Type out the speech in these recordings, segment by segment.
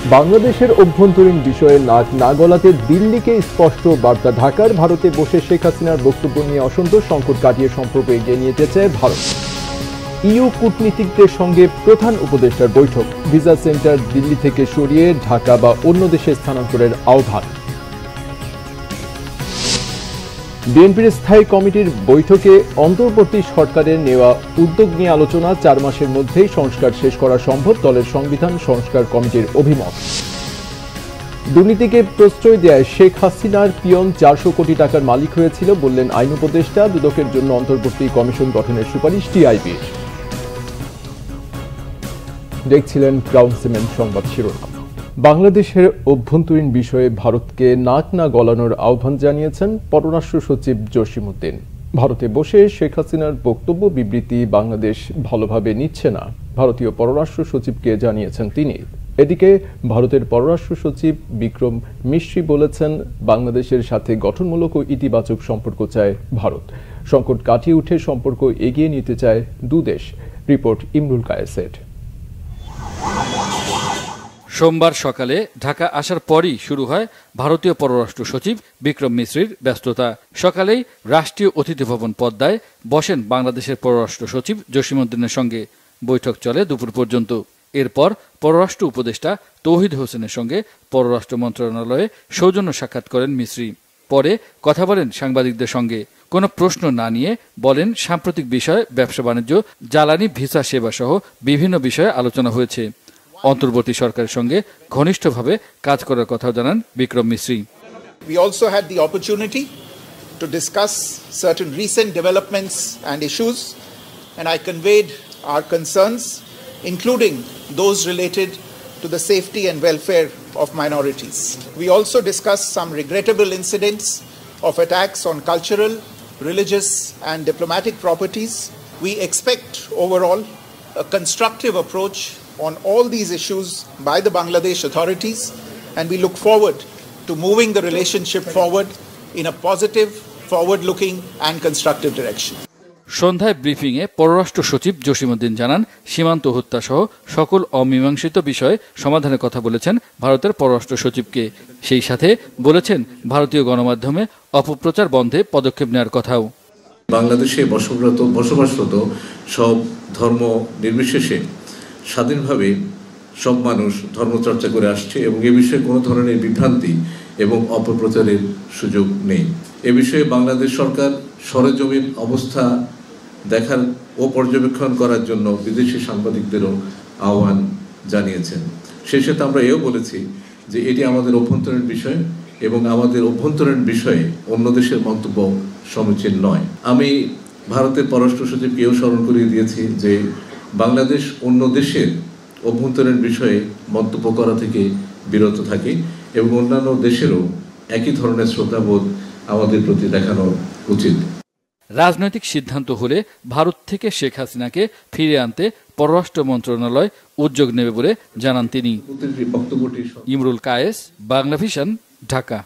বাংলাদেশের অভ্যন্তরীণ বিষয়ে নাক না গলাতে দিল্লিকে স্পষ্ট বার্তা। ঢাকার ভারতে বসে শেখ হাসিনার বক্তব্য নিয়ে অসন্তোষ, সংকট কাটিয়ে সম্পর্ক এগিয়ে নিয়ে যেতে চায় ভারত। ইইউ কূটনীতিকদের সঙ্গে প্রধান উপদেষ্টার বৈঠক। ভিসা সেন্টার দিল্লি থেকে সরিয়ে ঢাকা বা অন্য দেশে স্থানান্তরের আহ্বান। বিএনপির স্থায়ী কমিটির বৈঠকে অন্তর্বর্তী সরকারের নেওয়া উদ্যোগ নিয়ে আলোচনা। 4 মাসের মধ্যেই সংস্কার শেষ করা সম্ভব, দলের সংবিধান সংস্কার কমিটির অভিমত। দুর্নীতিকে প্রশ্রয় দেয় শেখ হাসিনার পিয়ন 400 কোটি টাকার মালিক হয়েছিল বললেন আইন উপদেষ্টা। দুদকের জন্য অন্তর্বর্তী কমিশন গঠনের সুপারিশ টিআইবির। দেখছিলেন ক্রাউন সিমেন্ট সংবাদ শিরোনাম। বাংলাদেশের অভ্যন্তরীণ বিষয়ে ভারতকে নাক না গলানোর আহ্বান জানিয়েছেন পররাষ্ট্র সচিব জসিমউদ্দিন। ভারতে বসে শেখ হাসিনার বক্তব্য বিবৃতি বাংলাদেশ ভালোভাবে নিচ্ছে না, ভারতীয় পররাষ্ট্র সচিবকে জানিয়েছেন তিনি। এদিকে ভারতের পররাষ্ট্র সচিব বিক্রম মিশ্রি বলেছেন, বাংলাদেশের সাথে গঠনমূলক ও ইতিবাচক সম্পর্ক চায় ভারত। সংকট কাটিয়ে উঠে সম্পর্ক এগিয়ে নিতে চায় দুদেশ। রিপোর্ট ইমরুল কায়েসের। সোমবার সকালে ঢাকা আসার পরই শুরু হয় ভারতীয় পররাষ্ট্র সচিব বিক্রম মিশ্রির ব্যস্ততা। সকালেই রাষ্ট্রীয় অতিথি ভবন পদ্মায় বসেন বাংলাদেশের পররাষ্ট্র সচিব জসিমউদ্দিনের সঙ্গে। বৈঠক চলে দুপুর পর্যন্ত। এরপর পররাষ্ট্র উপদেষ্টা তৌহিদ হোসেনের সঙ্গে পররাষ্ট্র মন্ত্রণালয়ে সৌজন্য সাক্ষাৎ করেন মিশ্রি। পরে কথা বলেন সাংবাদিকদের সঙ্গে। কোনো প্রশ্ন না নিয়ে বলেন, সাম্প্রতিক বিষয়, ব্যবসা বাণিজ্য, জ্বালানি, ভিসা সেবা সহ বিভিন্ন বিষয়ে আলোচনা হয়েছে। অন্তর্বর্তী সরকারের সঙ্গে ঘনিষ্ঠভাবে কাজ করার কথাও জানান Vikram Misri. We also had the opportunity to discuss certain recent developments and issues, and I conveyed our concerns, including those related to the safety and welfare of minorities. We also discussed some regrettable incidents of attacks on cultural, religious and diplomatic properties. We expect overall a constructive approach on all these issues by the Bangladesh authorities, and we look forward to moving the relationship forward in a positive, forward-looking and constructive direction. সন্ধ্যায় ব্রিফিংয়ে পররাষ্ট্র সচিব জসিমউদ্দিন জানান, সীমান্ত হত্যা সহ সকল অমীমাংসিত বিষয়ে সমাধানের কথা বলেছেন ভারতের পররাষ্ট্র সচিবকে। সেই সাথে বলেছেন, ভারতীয় গণমাধ্যমে অপপ্রচার বন্ধে পদক্ষেপ নেওয়ার কথাও। বাংলাদেশে বসবাসরত সব ধর্ম নির্বিশেষে স্বাধীনভাবে সব মানুষ ধর্মচর্চা করে আসছে এবং এ বিষয়ে কোনো ধরনের বিভ্রান্তি এবং অপপ্রচারের সুযোগ নেই। এ বিষয়ে বাংলাদেশ সরকার সরেজমিন অবস্থা দেখার ও পর্যবেক্ষণ করার জন্য বিদেশি সাংবাদিকদেরও আহ্বান জানিয়েছেন। সেই সাথে আমরা এও বলেছি যে এটি আমাদের অভ্যন্তরীণ বিষয় এবং আমাদের অভ্যন্তরীণ বিষয়ে অন্য দেশের মন্তব্য সমীচীন নয়। আমি ভারতের পররাষ্ট্র সচিবকেও স্মরণ করিয়ে দিয়েছি যে বাংলাদেশ অন্য দেশের অভ্যন্তরীণ বিষয়ে মন্তব্য করা থেকে বিরত থাকে এবং অন্যান্য দেশেরও একই ধরনের শ্রদ্ধাবোধ আমাদের প্রতি দেখানো উচিত। রাজনৈতিক সিদ্ধান্ত হলে ভারত থেকে শেখ হাসিনাকে ফিরে আনতে পররাষ্ট্র মন্ত্রণালয় উদ্যোগ নেবে বলে জানান তিনি। ইমরুল কায়েস, বাংলাভিশন, ঢাকা।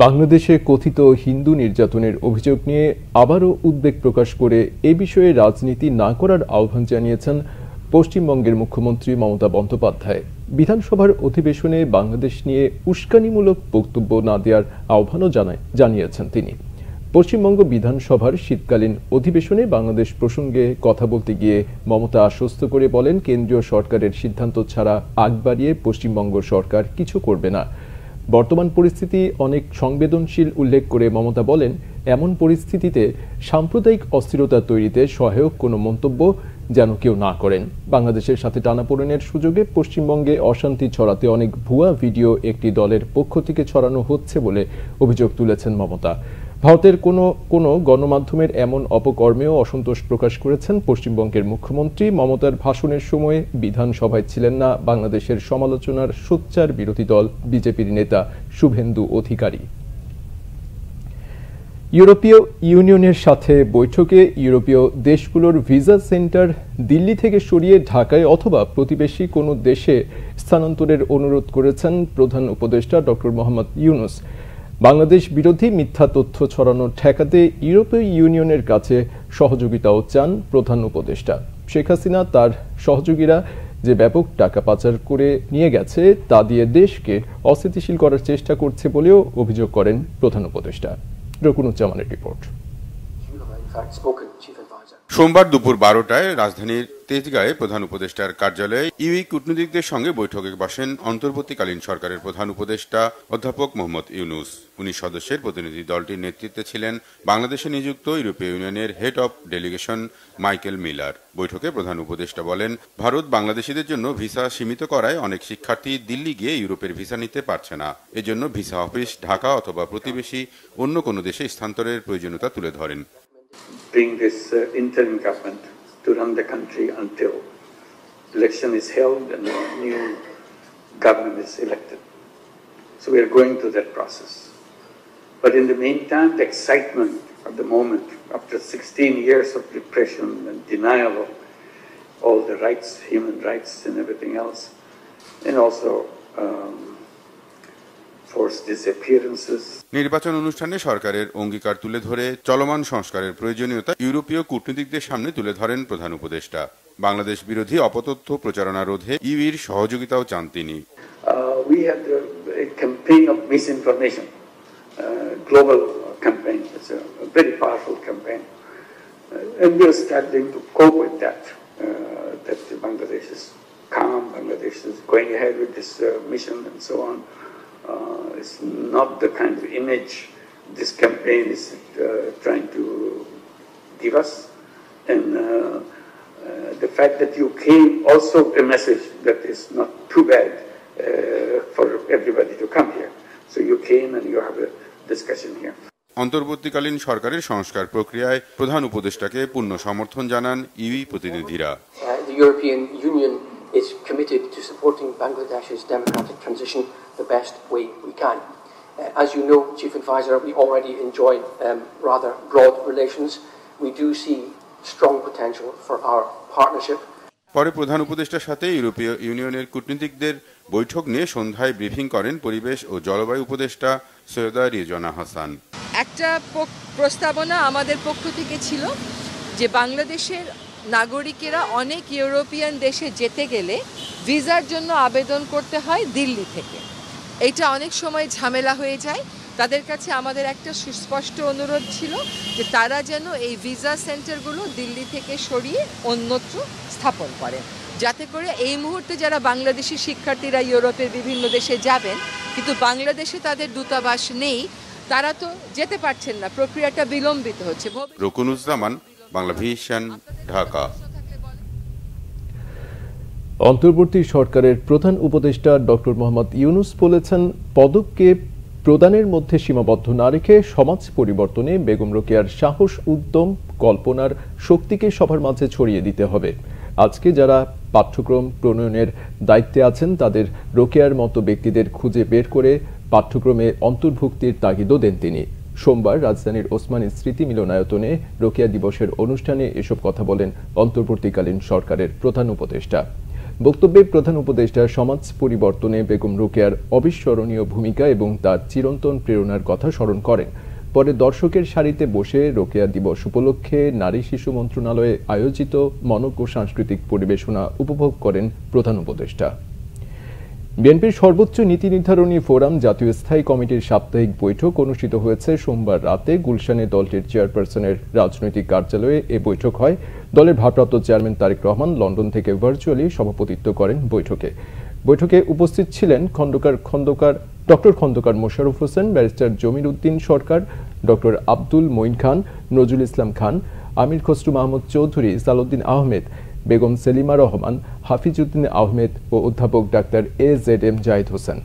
বাংলাদেশে কথিত হিন্দু নির্যাতনের অভিযোগ নিয়ে আবারও উদ্বেগ প্রকাশ করে এ বিষয়ে রাজনীতি না করার আহ্বান জানিয়েছেন পশ্চিমবঙ্গের মুখ্যমন্ত্রী মমতা বন্দ্যোপাধ্যায়। বিধানসভার অধিবেশনে বাংলাদেশ নিয়ে উস্কানিমূলক বক্তব্য না দেওয়ার আহ্বানও জানিয়েছেন তিনি। পশ্চিমবঙ্গ বিধানসভার শীতকালীন অধিবেশনে বাংলাদেশ প্রসঙ্গে কথা বলতে গিয়ে মমতা আশ্বস্ত করে বলেন, কেন্দ্রীয় সরকারের সিদ্ধান্ত ছাড়া আগ বাড়িয়ে পশ্চিমবঙ্গ সরকার কিছু করবে না। বর্তমান পরিস্থিতি অনেক সংবেদনশীল উল্লেখ করে মমতা বলেন, এমন পরিস্থিতিতে সাম্প্রদায়িক অস্থিরতা তৈরিতে সহায়ক কোনো মন্তব্য যেন কেউ না করেন। বাংলাদেশের সাথে টানাপোড়েনের সুযোগে পশ্চিমবঙ্গে অশান্তি ছড়াতে অনেক ভুয়া ভিডিও একটি দলের পক্ষ থেকে ছড়ানো হচ্ছে বলে অভিযোগ তুলেছেন মমতা। ভারতের কোনো গণমাধ্যমের এমন অপকর্মেও অসন্তোষ প্রকাশ করেছেন পশ্চিমবঙ্গের মুখ্যমন্ত্রী। মমতার ভাষণের সময় বিধানসভায় ছিলেন না বাংলাদেশের সমালোচনার সোচ্চার বিরোধী দল বিজেপির নেতা শুভেন্দু অধিকারী। ইউরোপীয় ইউনিয়নের সাথে বৈঠকে ইউরোপীয় দেশগুলোর ভিসা সেন্টার দিল্লি থেকে সরিয়ে ঢাকায় অথবা প্রতিবেশী কোনো দেশে স্থানান্তরের অনুরোধ করেছেন প্রধান উপদেষ্টা ডক্টর মোহাম্মদ ইউনূস। বাংলাদেশ বিরোধী মিথ্যা তথ্য ছড়ানো ঠেকাতে ইউরোপীয় ইউনিয়নের কাছে সহযোগিতাও চান প্রধান উপদেষ্টা। শেখ হাসিনা তার সহযোগীরা যে ব্যাপক টাকা পাচার করে নিয়ে গেছে তা দিয়ে দেশকে অস্থিতিশীল করার চেষ্টা করছে বলেও অভিযোগ করেন প্রধান উপদেষ্টা। রকুনুজ্জামানের রিপোর্ট। সোমবার দুপুর 12টায় রাজধানীর তেজগাঁয়ে প্রধান উপদেষ্টার কার্যালয়ে ইউই কূটনীতিকদের সঙ্গে বৈঠকে বসেন অন্তর্বর্তীকালীন সরকারের প্রধান উপদেষ্টা অধ্যাপক মোহাম্মদ ইউনূস। 19 সদস্যের প্রতিনিধি দলটির নেতৃত্বে ছিলেন বাংলাদেশে নিযুক্ত ইউরোপীয় ইউনিয়নের head of delegation Michael Miller. বৈঠকে প্রধান উপদেষ্টা বলেন, ভারত বাংলাদেশিদের জন্য ভিসা সীমিত করায় অনেক শিক্ষার্থী দিল্লি গিয়ে ইউরোপের ভিসা নিতে পারছে না। এজন্য ভিসা অফিস ঢাকা অথবা প্রতিবেশী অন্য কোনো দেশে স্থানান্তরের প্রয়োজনীয়তা তুলে ধরেন। Bring this interim government to run the country until election is held and a new government is elected. So we are going through that process. But in the meantime, the excitement of the moment, after 16 years of repression and denial of all the rights, human rights and everything else, and also নির্বাচন অনুষ্ঠানে সরকারের অঙ্গীকার তুলে ধরে চলমান সংস্কারের প্রয়োজনীয়তা ইউরোপীয় কূটনীতিকদের সামনে তুলে ধরেন প্রধান উপদেষ্টা। বাংলাদেশ বিরোধী অপতথ্য প্রচারণা রোধে ইউইর সহযোগিতাও চান তিনি। We had a campaign of misinformation, global campaign. It's a very powerful campaign, and we are struggling to cope with that. That Bangladesh is calm, Bangladesh is going ahead with this mission and so on. It's not the kind of image this campaign is trying to give us, and the fact that you came also a message that is not too bad for everybody to come here. So you came and you have a discussion here. অন্তর্বর্তীকালীন সরকারের সংস্কার প্রক্রিয়ায় প্রধান উপদেষ্টাকে পূর্ণ সমর্থন জানান UE প্রতিনিধিরা। The European Union is committed to supporting Bangladesh's democratic transition the best way we can. As you know, Chief Advisor, we already enjoy rather broad relations. We do see strong potential for our partnership. পরে প্রধান উপদেষ্টার সাথে ইউরোপীয় ইউনিয়নের কূটনীতিকদের বৈঠক নিয়ে সন্ধ্যায় briefing করেন পরিবেশ ও জলবায়ু উপদেষ্টা সৈয়দা রিজওয়ানা হাসান। একটা প্রস্তাবনা আমাদের পক্ষ থেকে ছিল যে বাংলাদেশের নাগরিকেরা অনেক ইউরোপিয়ান দেশে যেতে গেলে ভিসার জন্য আবেদন করতে হয় দিল্লি থেকে। এটা অনেক সময় ঝামেলা হয়ে যায়। তাদের কাছে আমাদের একটা সুস্পষ্ট অনুরোধ ছিল যে তারা যেন এই ভিসা সেন্টারগুলো দিল্লি থেকে সরিয়ে অন্যত্র স্থাপন করে, যাতে করে এই মুহূর্তে যারা বাংলাদেশি শিক্ষার্থীরা ইউরোপের বিভিন্ন দেশে যাবেন কিন্তু বাংলাদেশে তাদের দূতাবাস নেই, তারা তো যেতে পারছেন না, প্রক্রিয়াটা বিলম্বিত হচ্ছে। রকুনুজ্জামান, বাংলা ভিশন, ঢাকা। অন্তর্বর্তী সরকারের প্রধান উপদেষ্টা ডক্টর মোহাম্মদ ইউনূস বলেছেন, পদক্ষেপ প্রদানের মধ্যে সীমাবদ্ধ না রেখে সমাজ পরিবর্তনে বেগম রোকেয়ার সাহস, উদ্যম, কল্পনার শক্তিকে সবার মাঝে ছড়িয়ে দিতে হবে। আজকে যারা পাঠ্যক্রম প্রণয়নের দায়িত্বে আছেন তাদের রোকেয়ার মতো ব্যক্তিদের খুঁজে বের করে পাঠ্যক্রমে অন্তর্ভুক্তির তাগিদও দেন তিনি। সোমবার রাজধানীর ওসমানী স্মৃতি মিলনায়তনে রোকেয়া দিবসের অনুষ্ঠানে এসব কথা বলেন অন্তর্বর্তীকালীন সরকারের প্রধান উপদেষ্টা। বক্তব্যে প্রধান উপদেষ্টা সমাজ পরিবর্তনে বেগম রোকেয়ার অবিস্মরণীয় ভূমিকা এবং তার চিরন্তন প্রেরণার কথা স্মরণ করেন। পরে দর্শকের সারিতে বসে রোকেয়া দিবস উপলক্ষে নারী শিশু মন্ত্রণালয়ে আয়োজিত মনোজ্ঞ সাংস্কৃতিক পরিবেশনা উপভোগ করেন প্রধান উপদেষ্টা। বিএনপির সর্বোচ্চ নীতি নির্ধারণী ফোরাম জাতীয় স্থায়ী কমিটির সাপ্তাহিক বৈঠক অনুষ্ঠিত হয়েছে সোমবার রাতে গুলশানে দলটির চেয়ারপারসনের রাজনৈতিক কার্যালয়ে এ বৈঠক হয়। দলের ভারপ্রাপ্ত চেয়ারম্যান তারেক রহমান লন্ডন থেকে ভার্চুয়ালি সভাপতিত্ব করেন বৈঠকে উপস্থিত ছিলেন ডক্টর খন্দকার মোশাররফ হোসেন, ব্যারিস্টার জমির উদ্দিন সরকার, ডক্টর আব্দুল মঈন খান, নজরুল ইসলাম খান, আমির খসরু মাহমুদ চৌধুরী, সালাউদ্দিন আহমেদ, বেগম সেলিমা রহমান, হাফিজউদ্দিন আহমেদ ও অধ্যাপক ডাক্তার AZM জাহিদ হোসেন।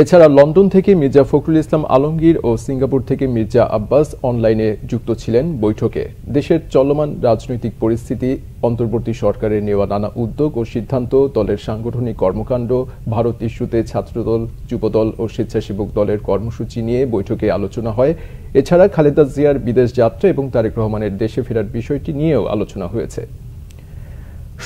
এছাড়া লন্ডন থেকে মির্জা ফখরুল ইসলাম আলমগীর ও সিঙ্গাপুর থেকে মির্জা আব্বাস অনলাইনে যুক্ত ছিলেন বৈঠকে। দেশের চলমান রাজনৈতিক পরিস্থিতি, অন্তর্বর্তী সরকারের নেওয়া নানা উদ্যোগ ও সিদ্ধান্ত, দলের সাংগঠনিক কর্মকাণ্ড, ভারত ইস্যুতে ছাত্রদল, যুবদল ও স্বেচ্ছাসেবক দলের কর্মসূচি নিয়ে বৈঠকে আলোচনা হয়। এছাড়া খালেদা জিয়ার বিদেশ যাত্রা এবং তারেক রহমানের দেশে ফেরার বিষয়টি নিয়েও আলোচনা হয়েছে।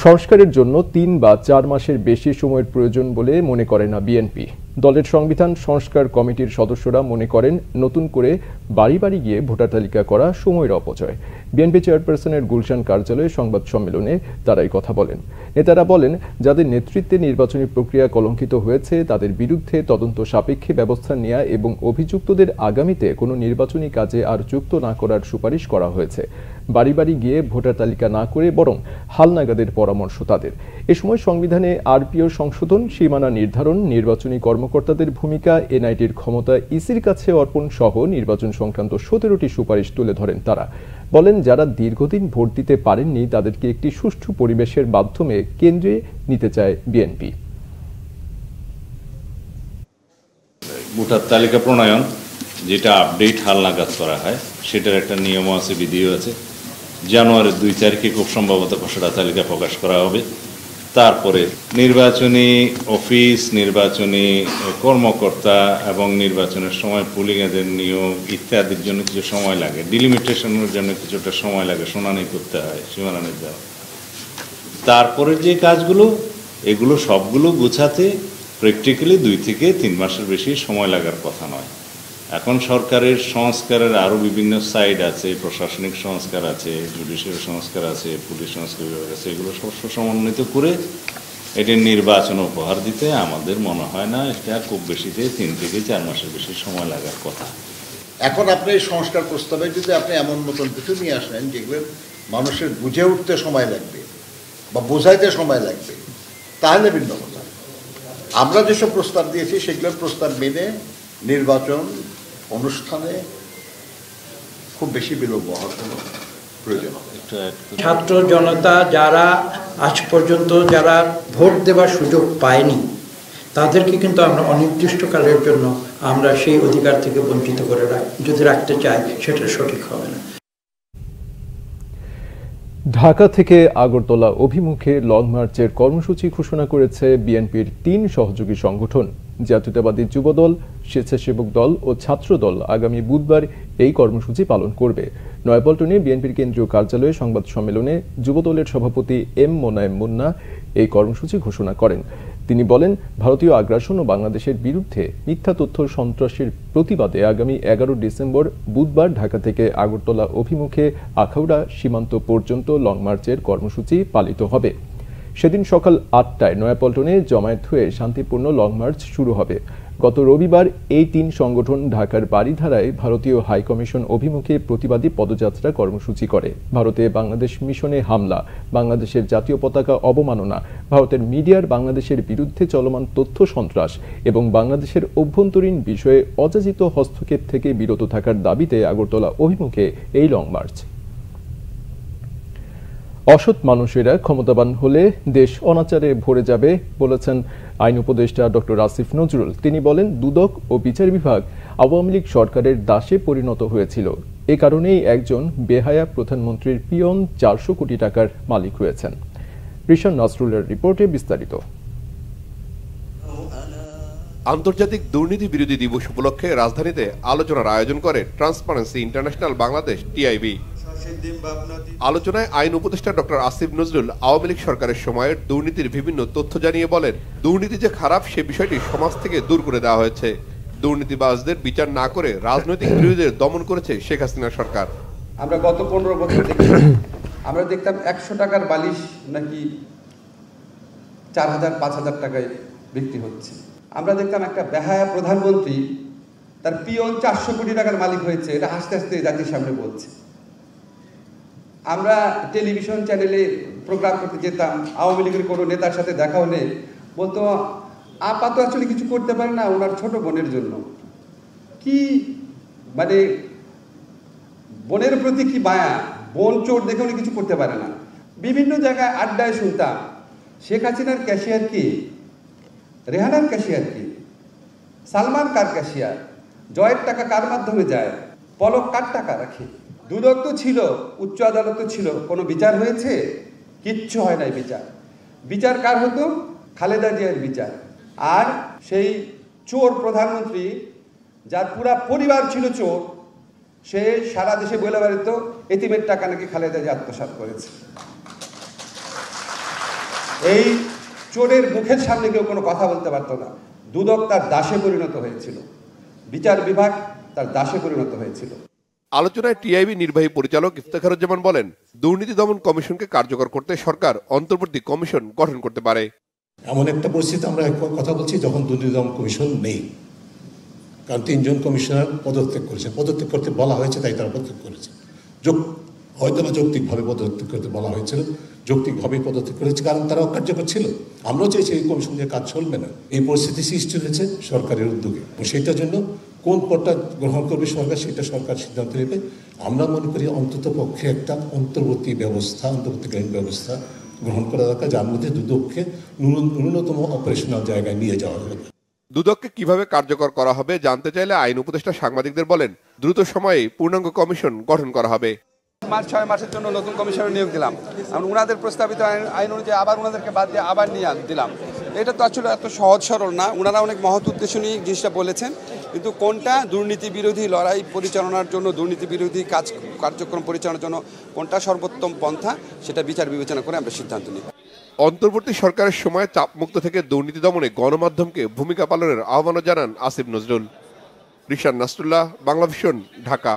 সংস্কারের জন্য 3 বা 4 মাসের বেশি সময়ের প্রয়োজন বলে মনে করে না বিএনপি। দলের সংবিধান সংস্কার কমিটির সদস্যরা মনে করেন নতুন করে বাড়ি বাড়ি গিয়ে ভোটার তালিকা করা সময়ের অপচয়। বিএনপি চেয়ারপারসনের গুলশান কার্যালয়ে সংবাদ সম্মেলনে তারা এই কথা বলেন। নেতারা বলেন, যাদের নেতৃত্বে নির্বাচনী প্রক্রিয়া কলঙ্কিত হয়েছে তাদের বিরুদ্ধে তদন্ত সাপেক্ষে ব্যবস্থা নেওয়া এবং অভিযুক্তদের আগামীতে কোনো নির্বাচনী কাজে আর যুক্ত না করার সুপারিশ করা হয়েছে। বাড়ি বাড়ি গিয়ে ভোটার তালিকা না করে বরং হালনাগাদের পরামর্শ তাদের। এ সময় সংবিধানে আরপিও সংশোধন, সীমানা নির্ধারণ, নির্বাচনী কর্মকর্তাদের ভূমিকা, এনআইটির ক্ষমতা ইসির কাছে অর্পণ সহ নির্বাচন সংক্রান্ত 17টি সুপারিশ তুলে ধরেন তারা। বলেন, যারা দীর্ঘদিন ভোট দিতে পারেননি তাদেরকে একটি সুষ্ঠু পরিবেশের মাধ্যমে কেন্দ্রে নিতে চায় বিএনপি। ভোটার তালিকা প্রণয়ন, যেটা আপডেট হালনাগাদ করা হয়, সেটার একটা নিয়ম আছে, বিধিও আছে। জানুয়ারির 2 তারিখে খুব সম্ভবত খসড়া তালিকা প্রকাশ করা হবে। তারপরে নির্বাচনী অফিস, নির্বাচনী কর্মকর্তা এবং নির্বাচনের সময় পুলিং এদের নিয়োগ ইত্যাদির জন্য কিছু সময় লাগে, ডিলিমিটেশনের জন্য কিছুটা সময় লাগে, শুনানি করতে হয়, সীমানা নির্ধারণ। তারপরে যে কাজগুলো, এগুলো সবগুলো গোছাতে প্র্যাকটিক্যালি 2 থেকে 3 মাসের বেশি সময় লাগার কথা নয়। এখন সরকারের সংস্কারের আরও বিভিন্ন সাইড আছে, প্রশাসনিক সংস্কার আছে, জুডিশিয়াল সংস্কার আছে, পুলিশ সংস্কার বিভাগ আছে, এগুলো সব সমন্বিত করে এটির নির্বাচন উপহার দিতে আমাদের মনে হয় না এটা খুব বেশিতে 3 থেকে 4 মাসের বেশি সময় লাগার কথা। এখন আপনি এই সংস্কার প্রস্তাবে যদি আপনি এমন নতুন কিছু নিয়ে আসেন যেগুলো মানুষের বুঝে উঠতে সময় লাগবে বা বোঝাইতে সময় লাগবে, তাহলে ভিন্ন কথা। আমরা যেসব প্রস্তাব দিয়েছি সেগুলোর প্রস্তাব মেনে নির্বাচন অনুষ্ঠানে খুব বেশি বিলম্ব হওয়ার কোনো প্রয়োজন হবে। ছাত্র জনতা যারা আজ পর্যন্ত যারা ভোট দেওয়ার সুযোগ পায়নি তাদেরকে কিন্তু আমরা অনির্দিষ্টকালের জন্য আমরা সেই অধিকার থেকে বঞ্চিত করে যদি রাখতে চাই, সেটা সঠিক হবে না। ঢাকা থেকে আগরতলা অভিমুখে লং মার্চের কর্মসূচি ঘোষণা করেছে বিএনপির 3 সহযোগী সংগঠন। জাতীয়তাবাদী যুবদল, স্বেচ্ছাসেবক দল ও ছাত্র দল আগামী বুধবার এই কর্মসূচি পালন করবে। নয়াপল্টনে বিএনপির কেন্দ্রীয় কার্যালয়ে সংবাদ সম্মেলনে যুবদলের সভাপতি এম মোনায়েম মুন্না এই কর্মসূচি ঘোষণা করেন। তিনি বলেন, ভারতীয় আগ্রাসন ও বাংলাদেশের বিরুদ্ধে মিথ্যা তথ্য সন্ত্রাসের প্রতিবাদে আগামী 11 ডিসেম্বর বুধবার ঢাকা থেকে আগরতলা অভিমুখে আখাউড়া সীমান্ত পর্যন্ত লং মার্চের কর্মসূচি পালিত হবে। সেদিন সকাল 8টায় নয়াপল্টনে জমায়েত হয়ে শান্তিপূর্ণ লং মার্চ শুরু হবে। গত রবিবার এই 3 সংগঠন ঢাকার বারিধারায় ভারতীয় হাইকমিশন অভিমুখে প্রতিবাদী পদযাত্রা কর্মসূচি করে। ভারতে বাংলাদেশ মিশনে হামলা, বাংলাদেশের জাতীয় পতাকা অবমাননা, ভারতের মিডিয়ার বাংলাদেশের বিরুদ্ধে চলমান তথ্য সন্ত্রাস এবং বাংলাদেশের অভ্যন্তরীণ বিষয়ে অযাচিত হস্তক্ষেপ থেকে বিরত থাকার দাবিতে আগরতলা অভিমুখে এই লং মার্চ। অসৎ মানুষেরা ক্ষমতাবান হলে দেশ অনাচারে ভরে যাবে বলেছেন আইন উপদেষ্টা ডক্টর আসিফ নজরুল। তিনি বলেন, দুদক ও বিচার বিভাগ আওয়ামী লীগ সরকারের দাসে পরিণত হয়েছিল। এ কারণেই একজন বেহায়া প্রধানমন্ত্রীর পিয়ন 400 কোটি টাকার মালিক হয়েছেন। রিশান নাসরুলের রিপোর্টে বিস্তারিত। আন্তর্জাতিক দুর্নীতি বিরোধী দিবস উপলক্ষে রাজধানীতে আলোচনার আয়োজন করে ট্রান্সপারেন্সি ইন্টারন্যাশনাল বাংলাদেশ টিআইবি। আলোচনায় আইন উপদেষ্টা ডক্টর আসিফ নজরুল আওয়ামী লীগ সরকারের সময়ের দুর্নীতির বিভিন্ন তথ্য জানিয়ে বলেন, দুর্নীতি যে খারাপ সে বিষয়টি সমাজ থেকে দূর করে দেওয়া হয়েছে। দুর্নীতিবাজদের বিচার না করে রাজনৈতিক বিরোধীদের দমন করেছে শেখ হাসিনা সরকার। আমরা গত 15 বছর দেখি, আমরা দেখতাম 100 টাকার বালিশ নাকি 4000-5000 টাকায় বিক্রি হচ্ছে। আমরা দেখতাম একটা বেহায়া প্রধানমন্ত্রী, তার পিয়ন 400 কোটি টাকার মালিক হয়েছে, এটা হাসতে হাসতে জাতির সামনে বলছে। আমরা টেলিভিশন চ্যানেলে প্রোগ্রাম করতে যেতাম, আওয়ামী লীগের কোনো নেতার সাথে দেখা হলে বলতো, আপা তো আসলে কিছু করতে পারে না ওনার ছোট বোনের জন্য। কি মানে বোনের প্রতি কি মায়া, বোন চোর দেখে উনি কিছু করতে পারে না। বিভিন্ন জায়গায় আড্ডায় শুনতাম, শেখ হাসিনার ক্যাশিয়ার কি, রেহানার ক্যাশিয়ার কি, সালমান কার ক্যাশিয়ার, জয়ের টাকা কার মাধ্যমে যায়, পলক কার টাকা রাখে। দুদক তো ছিল, উচ্চ আদালত তো ছিল, কোনো বিচার হয়েছে? কিচ্ছু হয় নাই বিচার। বিচার কার হতো? খালেদা জিয়ার বিচার। আর সেই চোর প্রধানমন্ত্রী, যার পুরা পরিবার ছিল চোর, সে সারা দেশে বলে বেড়াত এতিমের টাকা নাকি খালেদা জিয়া আত্মসাৎ করেছে। এই চোরের মুখের সামনে কেউ কোনো কথা বলতে পারতো না। দুদক তার দাসে পরিণত হয়েছিল, বিচার বিভাগ তার দাসে পরিণত হয়েছিল। আলোচনায় টিআইবি নির্বাহী পরিচালক ইফতেখারুজ্জামান বলেন, দুর্নীতি দমন কমিশনকে কার্যকর করতে সরকার অন্তর্বর্তী কমিশন গঠন করতে পারে। এমন একটা পরিস্থিতি আমরা কথা বলছি যখন দুর্নীতি দমন কমিশন নেই, কারণ 3 জন কমিশনার পদত্যাগ করেছে, পদত্যাগ করতে বলা হয়েছে তাই তারা পদত্যাগ করেছে। হয়তো বা যৌক্তিকভাবে পদত্যাগ করতে বলা হয়েছিল, যৌক্তিকভাবেই পদত্যাগ করেছে, কারণ তারা অকার্যকর ছিল। আমরাও চাইছি এই কমিশন দিয়ে কাজ চলবে না। এই পরিস্থিতি সৃষ্টি হয়েছে সরকারের উদ্যোগে, সেইটার জন্য কোন পদটা গ্রহণ করবে সরকার সেটা সরকার সিদ্ধান্ত নেবে। আমরা মনে করি অন্তত পক্ষে একটা অন্তর্বর্তীকালীন ব্যবস্থা গ্রহণ করা দরকার, যার মধ্যে দুদককে ন্যূনতম অপারেশনাল জায়গায় নিয়ে যাওয়া হবে। দুদককে কিভাবে কার্যকর করা হবে জানতে চাইলে আইন উপদেষ্টা সাংবাদিকদের বলেন, দ্রুত সময়ে পূর্ণাঙ্গ কমিশন গঠন করা হবে। 6 মাসের জন্য নতুন কমিশনার নিয়োগ দিলাম, ওনাদের প্রস্তাবিত আইন অনুযায়ী আবার ওনাদেরকে বাদ দিয়ে আবার নিয়ে দিলাম। এটা তো আসলে এত সহজ সরল না। ওনারা অনেক মহৎ উদ্দেশ্য নিয়ে জিনিসটা বলেছেন, কিন্তু কোনটা দুর্নীতি বিরোধী লড়াই পরিচালনার জন্য, দুর্নীতি বিরোধী কার্যক্রম পরিচালনার জন্য কোনটা সর্বোত্তম পন্থা, সেটা বিচার বিবেচনা করে আমরা সিদ্ধান্ত নিই। অন্তর্বর্তী সরকারের সময় চাপমুক্ত থেকে দুর্নীতি দমনে গণমাধ্যমকে ভূমিকা পালনের আহ্বানও জানান আসিফ নজরুল। রিশান নাসরুল্লাহ, বাংলাভিশন, ঢাকা।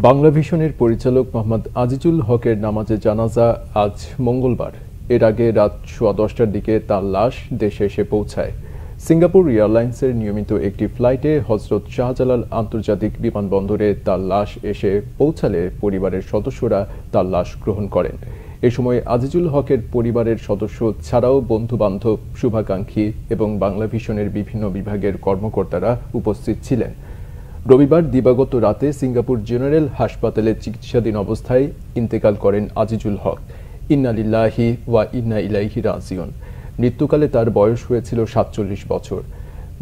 বাংলাভিশনের পরিচালক মোহাম্মদ আজিজুল হকের নামাজে জানাজা আজ মঙ্গলবার। এর আগে রাত 10:15টার দিকে তার লাশ দেশে এসে পৌঁছায়। সিঙ্গাপুর এয়ারলাইন্সের নিয়মিত একটি ফ্লাইটে হজরত শাহজালাল আন্তর্জাতিক বিমানবন্দরে তার লাশ এসে পৌঁছালে পরিবারের সদস্যরা তার লাশ গ্রহণ করেন। এ সময় আজিজুল হকের পরিবারের সদস্য ছাড়াও বন্ধু-বান্ধব, শুভাকাঙ্ক্ষী এবং বাংলাভিশনের বিভিন্ন বিভাগের কর্মকর্তারা উপস্থিত ছিলেন। রবিবার দিবাগত রাতে সিঙ্গাপুর জেনারেল হাসপাতালে চিকিৎসাধীন অবস্থায় ইন্তেকাল করেন আজিজুল হক। ইন্না লিল্লাহি ওয়া ইন্না ইলাইহি রাজিউন। মৃত্যুকালে তার বয়স হয়েছিল 47 বছর।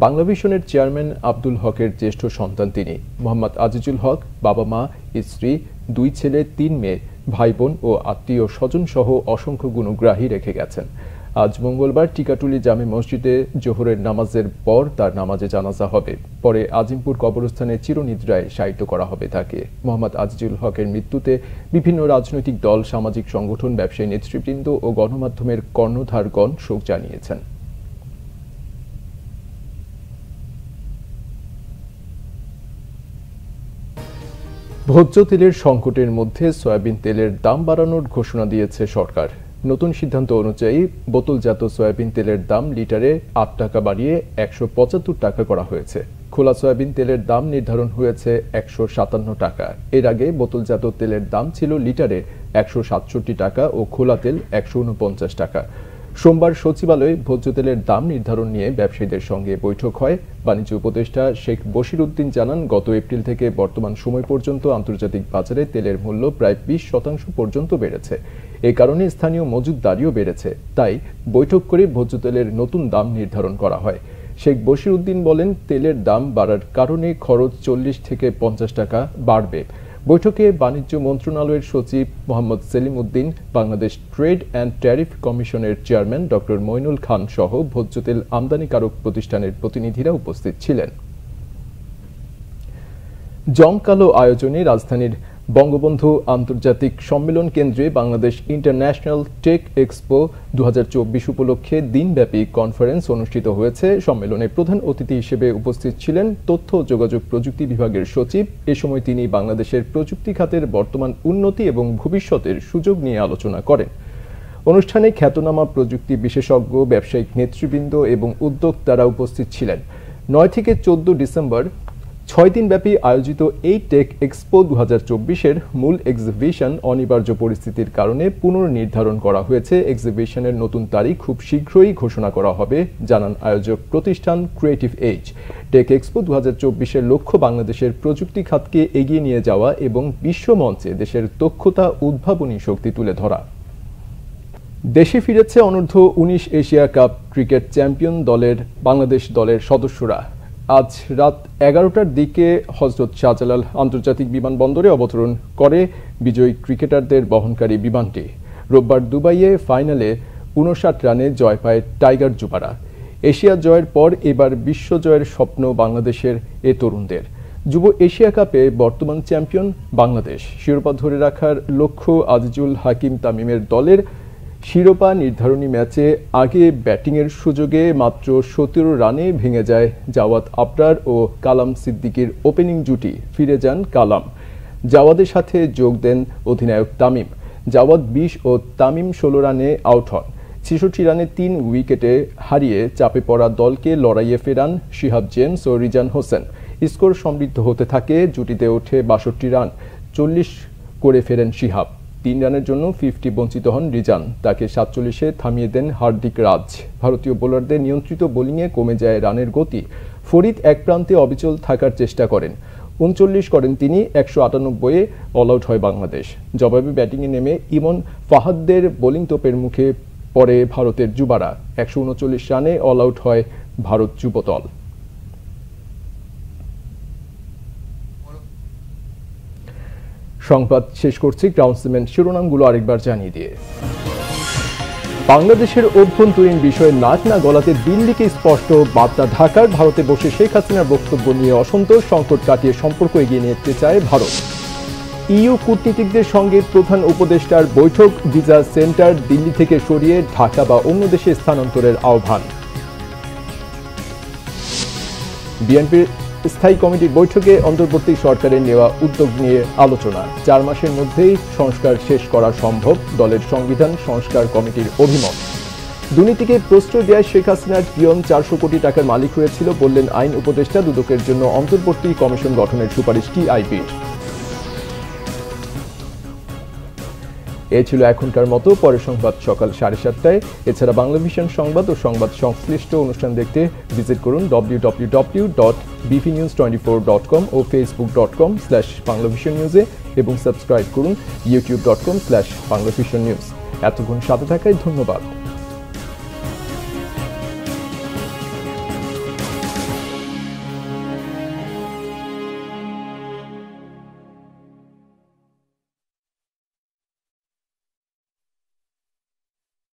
বাংলাভিশনের চেয়ারম্যান আব্দুল হকের জ্যেষ্ঠ সন্তান তিনি। মোহাম্মদ আজিজুল হক বাবা-মা, স্ত্রী, 2 ছেলে, 3 মেয়ে, ভাই বোন ও আত্মীয় স্বজন সহ অসংখ্য গুণগ্রাহী রেখে গেছেন। আজ মঙ্গলবার টিকাটুলি জামে মসজিদে জোহরের নামাজের পর তার নামাজে জানাজা হবে। পরে আজিমপুর কবরস্থানে চিরনিদ্রায় শায়িত করা হবে তাকে। মোহাম্মদ আজিজুল হকের মৃত্যুতে বিভিন্ন রাজনৈতিক দল, সামাজিক সংগঠন, ব্যবসায়ী নেতৃবৃন্দ ও গণমাধ্যমের কর্ণধারগণ শোক জানিয়েছেন। ভোজ্য তেলের সংকটের মধ্যে সয়াবিন তেলের দাম বাড়ানোর ঘোষণা দিয়েছে সরকার। নতুন সিদ্ধান্ত অনুযায়ী বোতলজাত সয়াবিন তেলের দাম লিটারে 8 টাকা বাড়িয়ে 175 টাকা করা হয়েছে। খোলা সয়াবিন তেলের দাম নির্ধারণ হয়েছে 157 টাকা। এর আগে বোতলজাত তেলের দাম ছিল লিটারে 167 টাকা ও খোলা তেল 149 টাকা। সোমবার সচিবালয়ে ভোজ্য তেলের দাম নির্ধারণ নিয়ে ব্যবসায়ীদের সঙ্গে বৈঠক হয়। বাণিজ্য উপদেষ্টা শেখ বশির উদ্দিন জানান, গত এপ্রিল থেকে বর্তমান সময় পর্যন্ত আন্তর্জাতিক বাজারে তেলের মূল্য প্রায় 20% পর্যন্ত বেড়েছে। এ কারণে স্থানীয় মজুতদারিও বেড়েছে। তাই বৈঠক করে ভোজ্য তেলের নতুন দাম নির্ধারণ করা হয়। শেখ বশির উদ্দিন বলেন, তেলের দাম বাড়ার কারণে খরচ 40 থেকে 50 টাকা বাড়বে। বৈঠকে বাণিজ্য মন্ত্রণালয়ের সচিব Mohammad Selim Uddin, Bangladesh trade and tariff কমিশনের চেয়ারম্যান ডক্টর মইনুল খান সহ ভোজ্য তেল আমদানিকারক প্রতিষ্ঠানের প্রতিনিধিরা উপস্থিত ছিলেন। জমকালো আয়োজনে রাজধানীর বঙ্গবন্ধু আন্তর্জাতিক সম্মেলন কেন্দ্রে বাংলাদেশ ইন্টারন্যাশনাল টেক এক্সপো 2024 উপলক্ষে দিনব্যাপী কনফারেন্স অনুষ্ঠিত হয়েছে। সম্মেলনে প্রধান অতিথি হিসেবে উপস্থিত ছিলেন তথ্য ও যোগাযোগ প্রযুক্তি বিভাগের সচিব। এ সময় তিনি বাংলাদেশের প্রযুক্তি খাতের বর্তমান উন্নতি এবং ভবিষ্যতের সুযোগ নিয়ে আলোচনা করেন। অনুষ্ঠানে খ্যাতনামা প্রযুক্তি বিশেষজ্ঞ, ব্যবসায়িক নেতৃবৃন্দ এবং উদ্যোক্তারা উপস্থিত ছিলেন। 9 থেকে 14 ডিসেম্বর 6 দিনব্যাপী আয়োজিত এই টেক এক্সপো 2024-এর মূল এক্সিবিশন অনিবার্য পরিস্থিতির কারণে পুনর্নির্ধারণ করা হয়েছে। এক্সিবিশনের নতুন তারিখ খুব শীঘ্রই ঘোষণা করা হবে, জানান আয়োজক প্রতিষ্ঠান ক্রিয়েটিভ এজ। টেক এক্সপো 2024-এর লক্ষ্য বাংলাদেশের প্রযুক্তি খাতকে এগিয়ে নিয়ে যাওয়া এবং বিশ্বমঞ্চে দেশের দক্ষতা, উদ্ভাবনী শক্তি তুলে ধরা। দেশে ফিরেছে অনূর্ধ্ব 19 এশিয়া কাপ ক্রিকেট চ্যাম্পিয়ন দলের বাংলাদেশ দলের সদস্যরা। আজ রাত 11টার দিকে হজরত শাহজালাল আন্তর্জাতিক বিমানবন্দরে অবতরণ করে বিজয়ী ক্রিকেটারদের বহনকারী বিমানটি। রোববার দুবাইয়ে ফাইনালে 59 রানে জয় পায় টাইগার যুবারা। এশিয়া জয়ের পর এবার বিশ্ব জয়ের স্বপ্ন বাংলাদেশের এ তরুণদের। যুব এশিয়া কাপে বর্তমান চ্যাম্পিয়ন বাংলাদেশ। শিরোপা ধরে রাখার লক্ষ্য আজিজুল হাকিম তামিমের দলের। শিরোপা নির্ধারণী ম্যাচে আগে ব্যাটিংয়ের সুযোগে মাত্র 17 রানে ভেঙে যায় জাওয়াদ আবরার ও কালাম সিদ্দিকীর ওপেনিং জুটি। ফিরে যান কালাম, জাওয়াদের সাথে যোগ দেন অধিনায়ক তামিম। জাওয়াদ 20 ও তামিম 16 রানে আউট হন। 66 রানে 3 উইকেটে হারিয়ে চাপে পড়া দলকে লড়াইয়ে ফেরান শিহাব জেমস ও রিজান হোসেন। স্কোর সমৃদ্ধ হতে থাকে, জুটিতে ওঠে 62 রান, 40 করে ফেরেন শিহাব। 3 রানের জন্য 50 বঞ্চিত হন রিজান, তাকে 47-এ থামিয়ে দেন হার্দিক রাজ। ভারতীয় বোলারদের নিয়ন্ত্রিত বোলিংয়ে কমে যায় রানের গতি। ফরিদ এক প্রান্তে অবিচল থাকার চেষ্টা করেন, 39 করেন তিনি। 198-এ অল আউট হয় বাংলাদেশ। জবাবে ব্যাটিংয়ে নেমে ইমন ফাহাদদের বোলিং তোপের মুখে পড়ে ভারতের যুবারা। 139 রানে অল আউট হয় ভারত যুবদল। সংবাদ শেষ করছি গ্রাউন্ড সিমেন্ট শিরোনামগুলো আরেকবার জানিয়ে দিয়ে। বাংলাদেশের অভ্যন্তরীণ বিষয়ে নাক না গলাতে দিল্লিকে স্পষ্ট বার্তা ঢাকার। ভারতে বসে শেখ হাসিনার বক্তব্য নিয়ে অসন্তোষ, সংকট কাটিয়ে সম্পর্ক এগিয়ে নিতে চায় ভারত। ইইউ কূটনীতিকদের সঙ্গে প্রধান উপদেষ্টার বৈঠক, ভিসা সেন্টার দিল্লি থেকে সরিয়ে ঢাকা বা অন্য দেশে স্থানান্তরের আহ্বান। বিএনপির স্থায়ী কমিটির বৈঠকে অন্তর্বর্তী সরকারের নেওয়া উদ্যোগ নিয়ে আলোচনা। 4 মাসের মধ্যেই সংস্কার শেষ করা সম্ভব, দলের সংবিধান সংস্কার কমিটির অভিমত। দুর্নীতিকে প্রশ্রয় দেয় শেখ হাসিনার পিয়ন 400 কোটি টাকার মালিক হয়েছিল বললেন আইন উপদেষ্টা। দুদকের জন্য অন্তর্বর্তী কমিশন গঠনের সুপারিশ টিআইবির। এ ছিল এখনকার মতো। পরের সংবাদ সকাল 7:30টায়। এছাড়া বাংলাভিশন সংবাদ ও সংবাদ সংশ্লিষ্ট অনুষ্ঠান দেখতে ভিজিট করুন www.bvnews24.com ও facebook.com/banglavisionnews এবং সাবস্ক্রাইব করুন youtube.com/banglavisionnews। এতক্ষণ সাথে থাকায় ধন্যবাদ।